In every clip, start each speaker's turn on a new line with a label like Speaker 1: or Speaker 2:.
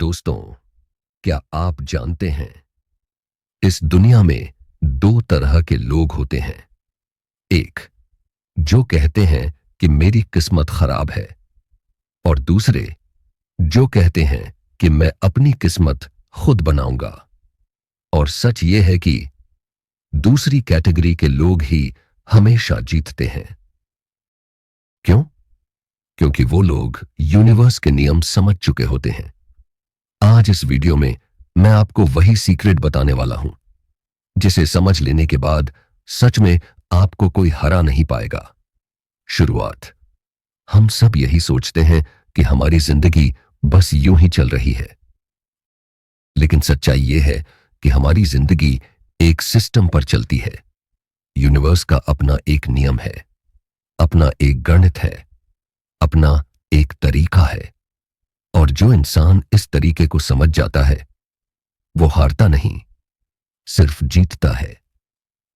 Speaker 1: दोस्तों, क्या आप जानते हैं इस दुनिया में दो तरह के लोग होते हैं। एक जो कहते हैं कि मेरी किस्मत खराब है, और दूसरे जो कहते हैं कि मैं अपनी किस्मत खुद बनाऊंगा। और सच ये है कि दूसरी कैटेगरी के लोग ही हमेशा जीतते हैं। क्यों? क्योंकि वो लोग यूनिवर्स के नियम समझ चुके होते हैं। आज इस वीडियो में मैं आपको वही सीक्रेट बताने वाला हूं जिसे समझ लेने के बाद सच में आपको कोई हरा नहीं पाएगा। शुरुआत। हम सब यही सोचते हैं कि हमारी जिंदगी बस यूं ही चल रही है, लेकिन सच्चाई यह है कि हमारी जिंदगी एक सिस्टम पर चलती है। यूनिवर्स का अपना एक नियम है, अपना एक गणित है, अपना एक तरीका है। और जो इंसान इस तरीके को समझ जाता है वो हारता नहीं, सिर्फ जीतता है।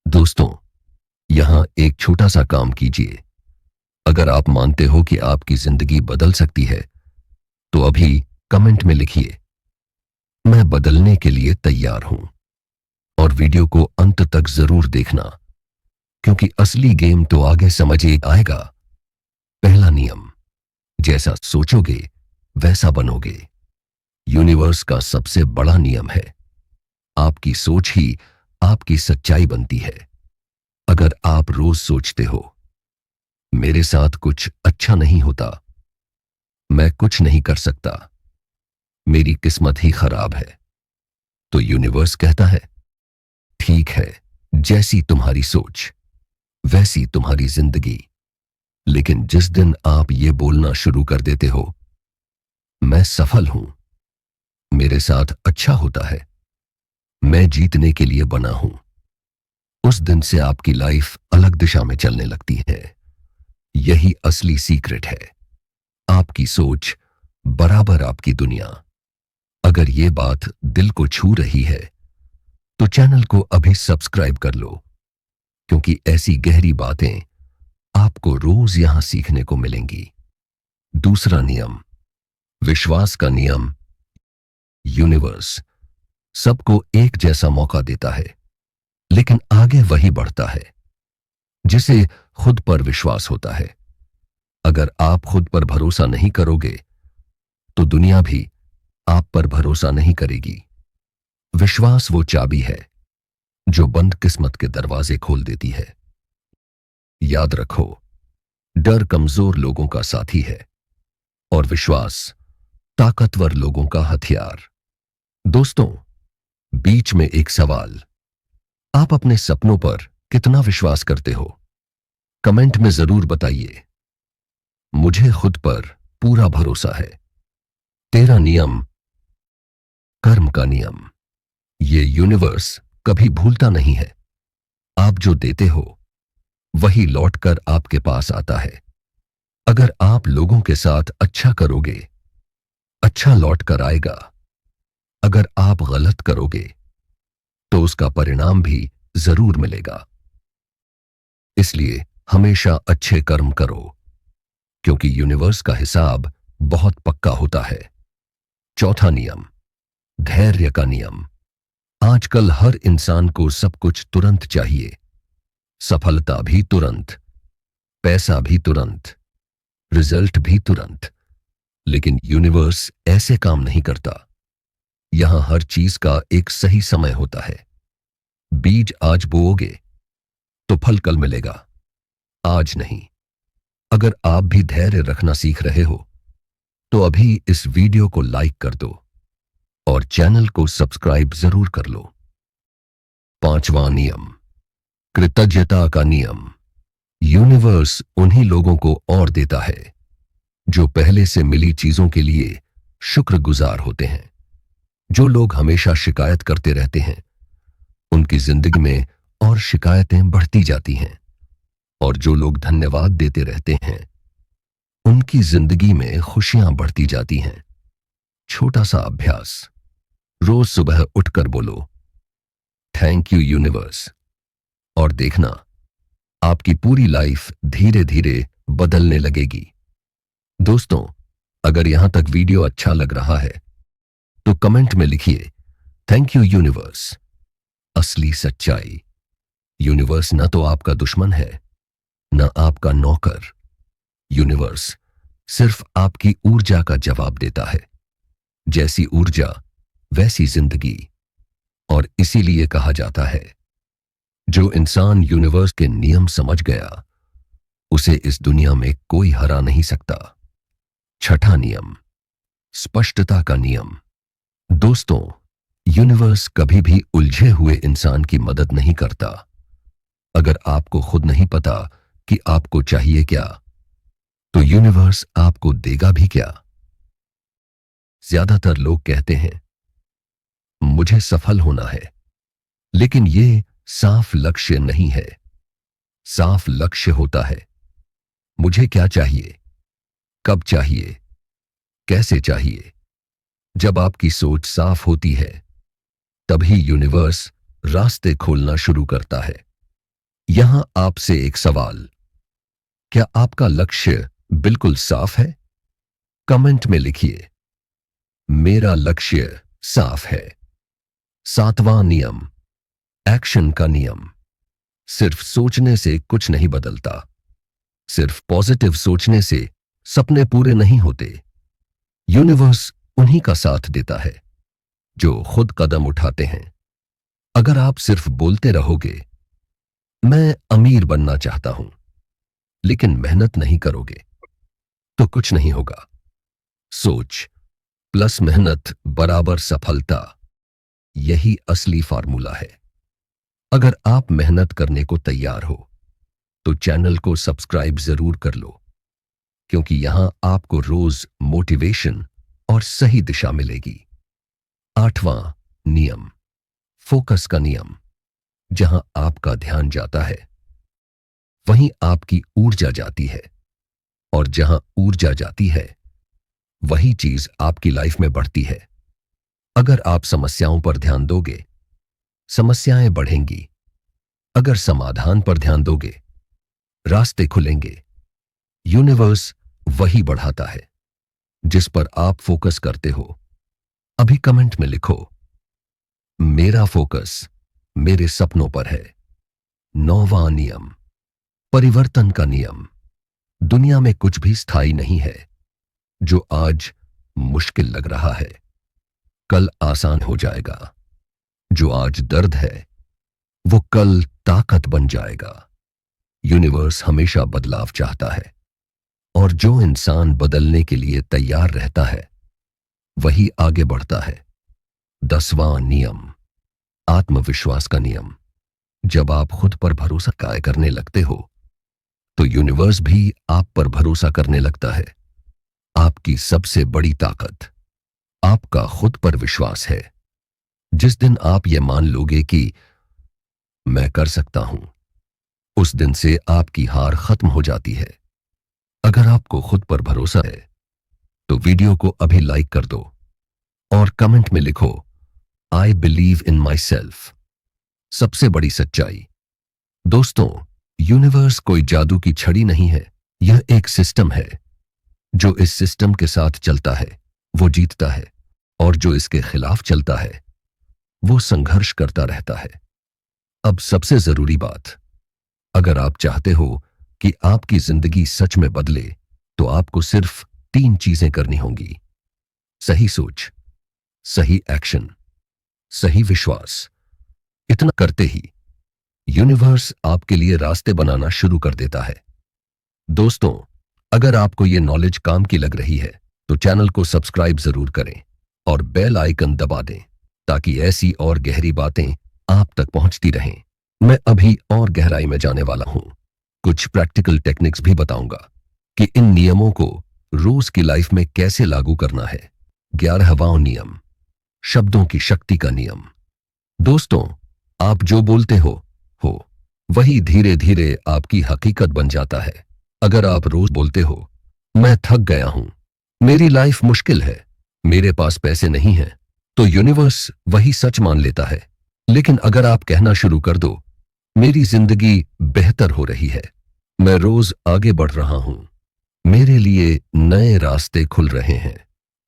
Speaker 1: दोस्तों, यहां एक छोटा सा काम कीजिए। अगर आप मानते हो कि आपकी जिंदगी बदल सकती है तो अभी कमेंट में लिखिए, मैं बदलने के लिए तैयार हूं। और वीडियो को अंत तक जरूर देखना, क्योंकि असली गेम तो आगे समझ आएगा। पहला नियम, जैसा सोचोगे वैसा बनोगे। यूनिवर्स का सबसे बड़ा नियम है, आपकी सोच ही आपकी सच्चाई बनती है। अगर आप रोज सोचते हो मेरे साथ कुछ अच्छा नहीं होता, मैं कुछ नहीं कर सकता, मेरी किस्मत ही खराब है, तो यूनिवर्स कहता है ठीक है, जैसी तुम्हारी सोच वैसी तुम्हारी जिंदगी। लेकिन जिस दिन आप ये बोलना शुरू कर देते हो मैं सफल हूं, मेरे साथ अच्छा होता है, मैं जीतने के लिए बना हूं, उस दिन से आपकी लाइफ अलग दिशा में चलने लगती है। यही असली सीक्रेट है, आपकी सोच बराबर आपकी दुनिया। अगर ये बात दिल को छू रही है तो चैनल को अभी सब्सक्राइब कर लो, क्योंकि ऐसी गहरी बातें आपको रोज यहां सीखने को मिलेंगी। दूसरा नियम, विश्वास का नियम। यूनिवर्स सबको एक जैसा मौका देता है, लेकिन आगे वही बढ़ता है जिसे खुद पर विश्वास होता है। अगर आप खुद पर भरोसा नहीं करोगे तो दुनिया भी आप पर भरोसा नहीं करेगी। विश्वास वो चाबी है जो बंद किस्मत के दरवाजे खोल देती है। याद रखो, डर कमजोर लोगों का साथी है और विश्वास ताकतवर लोगों का हथियार। दोस्तों, बीच में एक सवाल, आप अपने सपनों पर कितना विश्वास करते हो? कमेंट में जरूर बताइए। मुझे खुद पर पूरा भरोसा है। तेरा नियम, कर्म का नियम। ये यूनिवर्स कभी भूलता नहीं है। आप जो देते हो वही लौटकर आपके पास आता है। अगर आप लोगों के साथ अच्छा करोगे, अच्छा लौट कर आएगा। अगर आप गलत करोगे तो उसका परिणाम भी जरूर मिलेगा। इसलिए हमेशा अच्छे कर्म करो, क्योंकि यूनिवर्स का हिसाब बहुत पक्का होता है। चौथा नियम, धैर्य का नियम। आजकल हर इंसान को सब कुछ तुरंत चाहिए, सफलता भी तुरंत, पैसा भी तुरंत, रिजल्ट भी तुरंत। लेकिन यूनिवर्स ऐसे काम नहीं करता। यहां हर चीज का एक सही समय होता है। बीज आज बोओगे तो फल कल मिलेगा, आज नहीं। अगर आप भी धैर्य रखना सीख रहे हो तो अभी इस वीडियो को लाइक कर दो और चैनल को सब्सक्राइब जरूर कर लो। पांचवा नियम, कृतज्ञता का नियम। यूनिवर्स उन्हीं लोगों को और देता है जो पहले से मिली चीजों के लिए शुक्रगुजार होते हैं। जो लोग हमेशा शिकायत करते रहते हैं उनकी जिंदगी में और शिकायतें बढ़ती जाती हैं, और जो लोग धन्यवाद देते रहते हैं उनकी जिंदगी में खुशियां बढ़ती जाती हैं। छोटा सा अभ्यास, रोज सुबह उठकर बोलो थैंक यू यूनिवर्स, और देखना आपकी पूरी लाइफ धीरे धीरे बदलने लगेगी। दोस्तों, अगर यहां तक वीडियो अच्छा लग रहा है तो कमेंट में लिखिए थैंक यू यूनिवर्स। असली सच्चाई, यूनिवर्स न तो आपका दुश्मन है न आपका नौकर। यूनिवर्स सिर्फ आपकी ऊर्जा का जवाब देता है। जैसी ऊर्जा वैसी जिंदगी। और इसीलिए कहा जाता है जो इंसान यूनिवर्स के नियम समझ गया उसे इस दुनिया में कोई हरा नहीं सकता। छठा नियम, स्पष्टता का नियम। दोस्तों, यूनिवर्स कभी भी उलझे हुए इंसान की मदद नहीं करता। अगर आपको खुद नहीं पता कि आपको चाहिए क्या, तो यूनिवर्स आपको देगा भी क्या। ज्यादातर लोग कहते हैं मुझे सफल होना है, लेकिन यह साफ लक्ष्य नहीं है। साफ लक्ष्य होता है मुझे क्या चाहिए, कब चाहिए, कैसे चाहिए। जब आपकी सोच साफ होती है तभी यूनिवर्स रास्ते खोलना शुरू करता है। यहां आपसे एक सवाल, क्या आपका लक्ष्य बिल्कुल साफ है? कमेंट में लिखिए मेरा लक्ष्य साफ है। सातवां नियम, एक्शन का नियम। सिर्फ सोचने से कुछ नहीं बदलता। सिर्फ पॉजिटिव सोचने से सपने पूरे नहीं होते। यूनिवर्स उन्हीं का साथ देता है जो खुद कदम उठाते हैं। अगर आप सिर्फ बोलते रहोगे मैं अमीर बनना चाहता हूं, लेकिन मेहनत नहीं करोगे, तो कुछ नहीं होगा। सोच प्लस मेहनत बराबर सफलता, यही असली फार्मूला है। अगर आप मेहनत करने को तैयार हो तो चैनल को सब्सक्राइब जरूर कर लो, क्योंकि यहां आपको रोज मोटिवेशन और सही दिशा मिलेगी। आठवां नियम, फोकस का नियम। जहां आपका ध्यान जाता है वहीं आपकी ऊर्जा जाती है, और जहां ऊर्जा जाती है वही चीज आपकी लाइफ में बढ़ती है। अगर आप समस्याओं पर ध्यान दोगे समस्याएं बढ़ेंगी। अगर समाधान पर ध्यान दोगे रास्ते खुलेंगे। यूनिवर्स वही बढ़ाता है जिस पर आप फोकस करते हो। अभी कमेंट में लिखो मेरा फोकस मेरे सपनों पर है। नौवां नियम, परिवर्तन का नियम। दुनिया में कुछ भी स्थायी नहीं है। जो आज मुश्किल लग रहा है कल आसान हो जाएगा। जो आज दर्द है वो कल ताकत बन जाएगा। यूनिवर्स हमेशा बदलाव चाहता है, और जो इंसान बदलने के लिए तैयार रहता है वही आगे बढ़ता है। 10वां नियम, आत्मविश्वास का नियम। जब आप खुद पर भरोसा करने लगते हो तो यूनिवर्स भी आप पर भरोसा करने लगता है। आपकी सबसे बड़ी ताकत आपका खुद पर विश्वास है। जिस दिन आप ये मान लोगे कि मैं कर सकता हूं, उस दिन से आपकी हार खत्म हो जाती है। अगर आपको खुद पर भरोसा है तो वीडियो को अभी लाइक कर दो और कमेंट में लिखो I believe in my self. सबसे बड़ी सच्चाई। दोस्तों, यूनिवर्स कोई जादू की छड़ी नहीं है। यह एक सिस्टम है। जो इस सिस्टम के साथ चलता है वो जीतता है, और जो इसके खिलाफ चलता है वो संघर्ष करता रहता है। अब सबसे जरूरी बात, अगर आप चाहते हो कि आपकी जिंदगी सच में बदले तो आपको सिर्फ 3 चीजें करनी होंगी। सही सोच, सही एक्शन, सही विश्वास। इतना करते ही यूनिवर्स आपके लिए रास्ते बनाना शुरू कर देता है। दोस्तों, अगर आपको ये नॉलेज काम की लग रही है तो चैनल को सब्सक्राइब जरूर करें और बेल आइकन दबा दें, ताकि ऐसी और गहरी बातें आप तक पहुंचती रहें। मैं अभी और गहराई में जाने वाला हूं। कुछ प्रैक्टिकल टेक्निक्स भी बताऊंगा कि इन नियमों को रोज की लाइफ में कैसे लागू करना है। 11वां नियम, शब्दों की शक्ति का नियम। दोस्तों, आप जो बोलते हो वही धीरे धीरे आपकी हकीकत बन जाता है। अगर आप रोज बोलते हो मैं थक गया हूं, मेरी लाइफ मुश्किल है, मेरे पास पैसे नहीं हैं, तो यूनिवर्स वही सच मान लेता है। लेकिन अगर आप कहना शुरू कर दो मेरी जिंदगी बेहतर हो रही है, मैं रोज आगे बढ़ रहा हूं, मेरे लिए नए रास्ते खुल रहे हैं,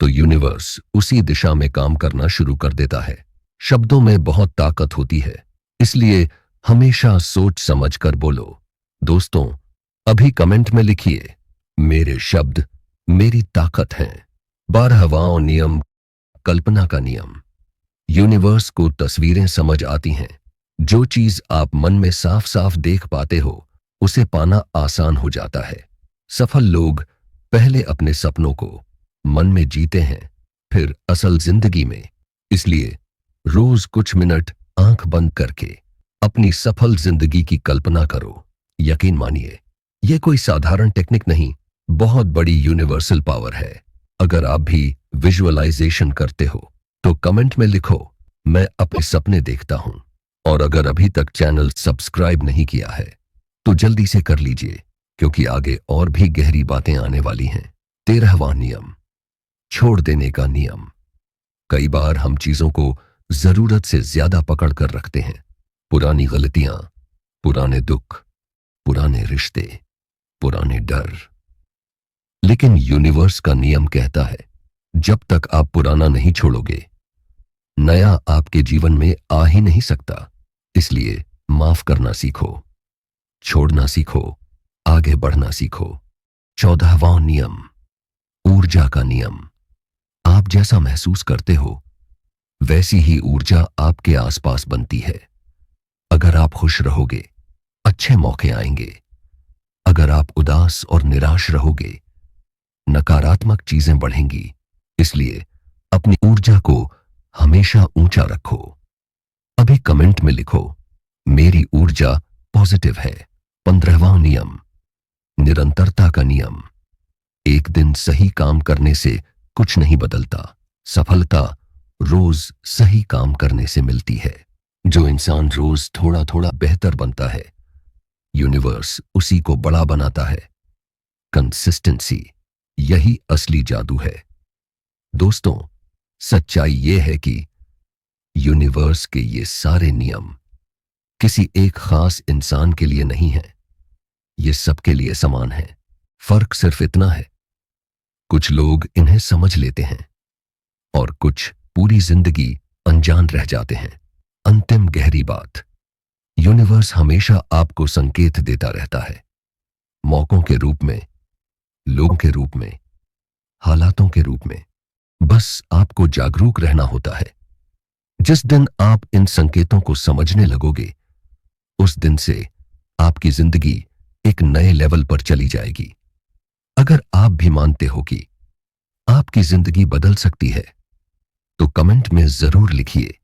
Speaker 1: तो यूनिवर्स उसी दिशा में काम करना शुरू कर देता है। शब्दों में बहुत ताकत होती है, इसलिए हमेशा सोच समझ कर बोलो। दोस्तों, अभी कमेंट में लिखिए, मेरे शब्द मेरी ताकत हैं। 12वां नियम, कल्पना का नियम। यूनिवर्स को तस्वीरें समझ आती हैं। जो चीज आप मन में साफ साफ देख पाते हो, उसे पाना आसान हो जाता है। सफल लोग पहले अपने सपनों को मन में जीते हैं, फिर असल जिंदगी में। इसलिए रोज कुछ मिनट आंख बंद करके अपनी सफल जिंदगी की कल्पना करो। यकीन मानिए, यह कोई साधारण टेक्निक नहीं, बहुत बड़ी यूनिवर्सल पावर है। अगर आप भी विजुअलाइजेशन करते हो तो कमेंट में लिखो, मैं अपने सपने देखता हूं। और अगर अभी तक चैनल सब्सक्राइब नहीं किया है तो जल्दी से कर लीजिए, क्योंकि आगे और भी गहरी बातें आने वाली हैं। 13वां नियम, छोड़ देने का नियम। कई बार हम चीजों को जरूरत से ज्यादा पकड़ कर रखते हैं। पुरानी गलतियां, पुराने दुख, पुराने रिश्ते, पुराने डर। लेकिन यूनिवर्स का नियम कहता है, जब तक आप पुराना नहीं छोड़ोगे, नया आपके जीवन में आ ही नहीं सकता। इसलिए माफ करना सीखो, छोड़ना सीखो, आगे बढ़ना सीखो। 14वां नियम, ऊर्जा का नियम। आप जैसा महसूस करते हो, वैसी ही ऊर्जा आपके आसपास बनती है। अगर आप खुश रहोगे, अच्छे मौके आएंगे। अगर आप उदास और निराश रहोगे, नकारात्मक चीजें बढ़ेंगी। इसलिए अपनी ऊर्जा को हमेशा ऊंचा रखो। अभी कमेंट में लिखो, मेरी ऊर्जा पॉजिटिव है। 15वां नियम, निरंतरता का नियम। एक दिन सही काम करने से कुछ नहीं बदलता। सफलता रोज सही काम करने से मिलती है। जो इंसान रोज थोड़ा थोड़ा बेहतर बनता है, यूनिवर्स उसी को बड़ा बनाता है। कंसिस्टेंसी, यही असली जादू है। दोस्तों, सच्चाई यह है कि यूनिवर्स के ये सारे नियम किसी एक खास इंसान के लिए नहीं है, ये सबके लिए समान है। फर्क सिर्फ इतना है, कुछ लोग इन्हें समझ लेते हैं और कुछ पूरी जिंदगी अनजान रह जाते हैं। अंतिम गहरी बात, यूनिवर्स हमेशा आपको संकेत देता रहता है, मौकों के रूप में, लोगों के रूप में, हालातों के रूप में। बस आपको जागरूक रहना होता है। जिस दिन आप इन संकेतों को समझने लगोगे, उस दिन से आपकी जिंदगी एक नए लेवल पर चली जाएगी। अगर आप भी मानते हो कि आपकी जिंदगी बदल सकती है, तो कमेंट में जरूर लिखिए,